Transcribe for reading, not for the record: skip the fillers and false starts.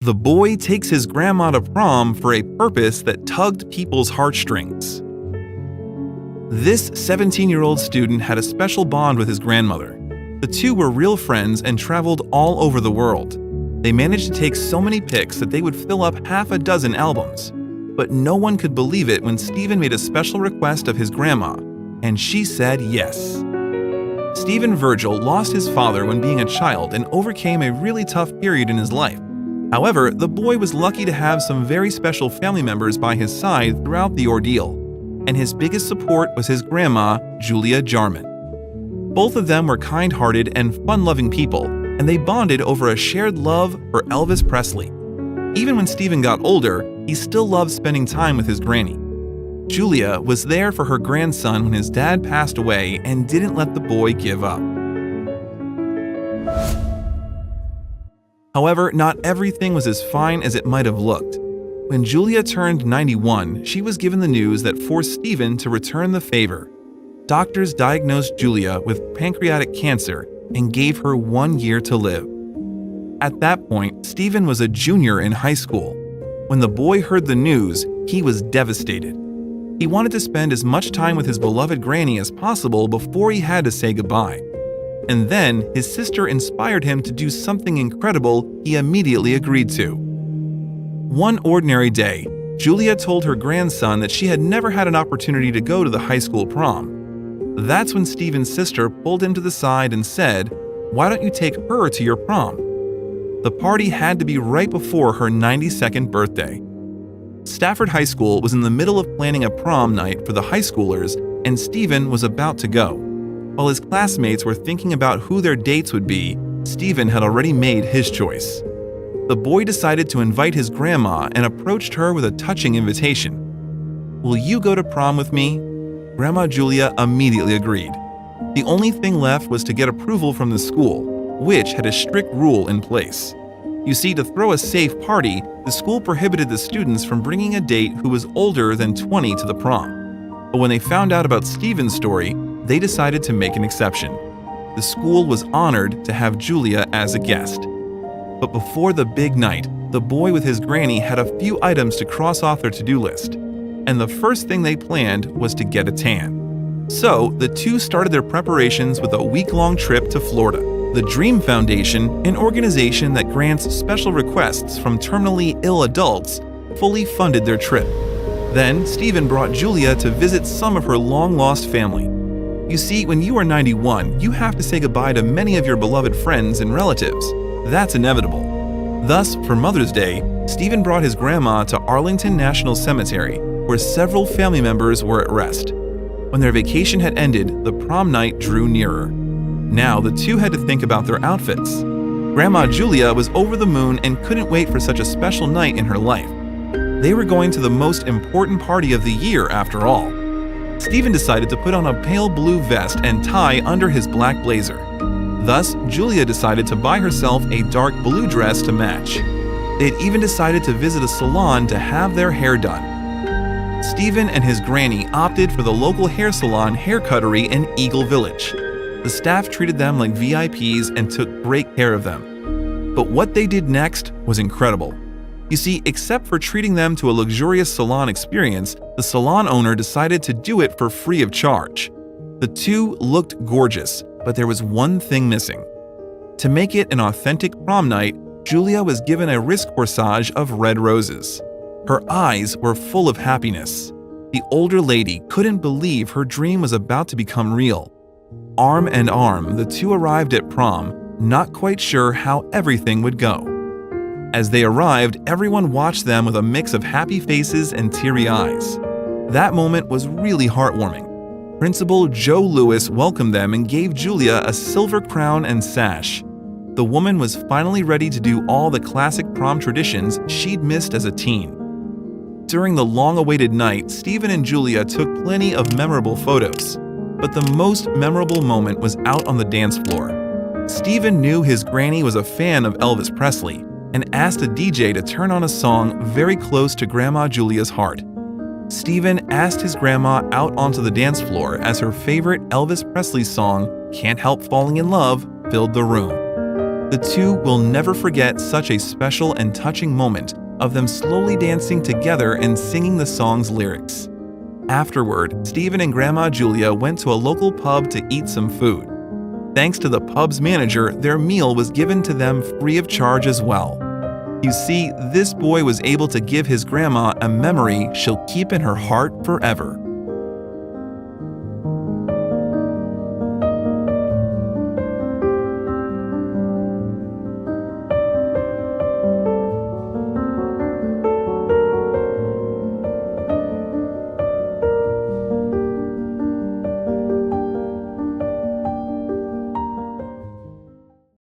The boy takes his grandma to prom for a purpose that tugged people's heartstrings. This 17-year-old student had a special bond with his grandmother. The two were real friends and traveled all over the world. They managed to take so many pics that they would fill up half a dozen albums. But no one could believe it when Stephen made a special request of his grandma, and she said yes. Stephen Virgil lost his father when being a child and overcame a really tough period in his life. However, the boy was lucky to have some very special family members by his side throughout the ordeal, and his biggest support was his grandma, Julia Jarman. Both of them were kind-hearted and fun-loving people, and they bonded over a shared love for Elvis Presley. Even when Stephen got older, he still loved spending time with his granny. Julia was there for her grandson when his dad passed away and didn't let the boy give up. However, not everything was as fine as it might have looked. When Julia turned 91, she was given the news that forced Stephen to return the favor. Doctors diagnosed Julia with pancreatic cancer and gave her 1 year to live. At that point, Stephen was a junior in high school. When the boy heard the news, he was devastated. He wanted to spend as much time with his beloved granny as possible before he had to say goodbye. And then his sister inspired him to do something incredible he immediately agreed to. One ordinary day, Julia told her grandson that she had never had an opportunity to go to the high school prom. That's when Stephen's sister pulled him to the side and said, "Why don't you take her to your prom?" The party had to be right before her 92nd birthday. Stafford High School was in the middle of planning a prom night for the high schoolers, and Stephen was about to go. While his classmates were thinking about who their dates would be, Stephen had already made his choice. The boy decided to invite his grandma and approached her with a touching invitation. "Will you go to prom with me?" Grandma Julia immediately agreed. The only thing left was to get approval from the school, which had a strict rule in place. You see, to throw a safe party, the school prohibited the students from bringing a date who was older than 20 to the prom. But when they found out about Stephen's story, they decided to make an exception. The school was honored to have Julia as a guest. But before the big night, the boy with his granny had a few items to cross off their to-do list. And the first thing they planned was to get a tan. So, the two started their preparations with a week-long trip to Florida. The Dream Foundation, an organization that grants special requests from terminally ill adults, fully funded their trip. Then, Stephen brought Julia to visit some of her long-lost family. You see, when you are 91, you have to say goodbye to many of your beloved friends and relatives. That's inevitable. Thus, for Mother's Day, Stephen brought his grandma to Arlington National Cemetery, where several family members were at rest. When their vacation had ended, the prom night drew nearer. Now the two had to think about their outfits. Grandma Julia was over the moon and couldn't wait for such a special night in her life. They were going to the most important party of the year after all. Stephen decided to put on a pale blue vest and tie under his black blazer. Thus, Julia decided to buy herself a dark blue dress to match. They had even decided to visit a salon to have their hair done. Stephen and his granny opted for the local hair salon Hair Cuttery in Eagle Village. The staff treated them like VIPs and took great care of them. But what they did next was incredible. You see, except for treating them to a luxurious salon experience, the salon owner decided to do it for free of charge. The two looked gorgeous, but there was one thing missing. To make it an authentic prom night, Julia was given a wrist corsage of red roses. Her eyes were full of happiness. The older lady couldn't believe her dream was about to become real. Arm in arm, the two arrived at prom, not quite sure how everything would go. As they arrived, everyone watched them with a mix of happy faces and teary eyes. That moment was really heartwarming. Principal Joe Lewis welcomed them and gave Julia a silver crown and sash. The woman was finally ready to do all the classic prom traditions she'd missed as a teen. During the long-awaited night, Stephen and Julia took plenty of memorable photos. But the most memorable moment was out on the dance floor. Stephen knew his granny was a fan of Elvis Presley and asked a DJ to turn on a song very close to Grandma Julia's heart. Stephen asked his grandma out onto the dance floor as her favorite Elvis Presley song, Can't Help Falling in Love, filled the room. The two will never forget such a special and touching moment of them slowly dancing together and singing the song's lyrics. Afterward, Stephen and Grandma Julia went to a local pub to eat some food. Thanks to the pub's manager, their meal was given to them free of charge as well. You see, this boy was able to give his grandma a memory she'll keep in her heart forever.